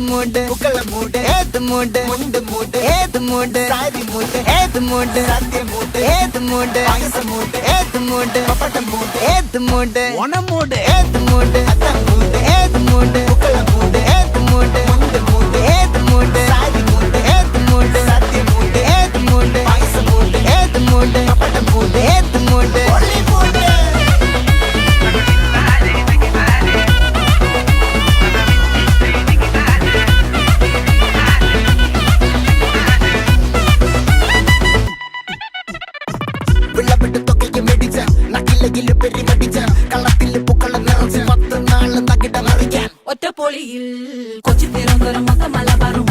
மூடு புக்கல மூடு ஏது மூடு முண்டு மூடு ஏது மூடு சாரி மூடு ஏது மூடு சத்திய மூடு ஏது மூடு பாயச மூடு ஏது மூடு பப்பட்ட மூடு ஏது மூடு ஒன மூடு ஏது மூடு அத்த மூடு ஏது மூடு புக்கல மூடு ஏது மூடு முண்டு மூடு ஏது மூடு சாரி மூடு ஏது மூடு சத்திய மூடு ஏது மூடு பாயச மூடு ஏது மூடு பப்பட்ட மூடு ஏது மூடு ஒளி மூடு വിളവിട്ട് തൊക്കയ്ക്ക് മെടിച്ച നക്കിലകില് പെരിമടിച്ച കളത്തില് പൂക്കള നിറച്ച് 10 നാള് നകിട മറിക്കാൻ ഒറ്റപ്പൊളിയിൽ കൊച്ചി തിരുവനന്തപുരം മൊത്തം മലബാറും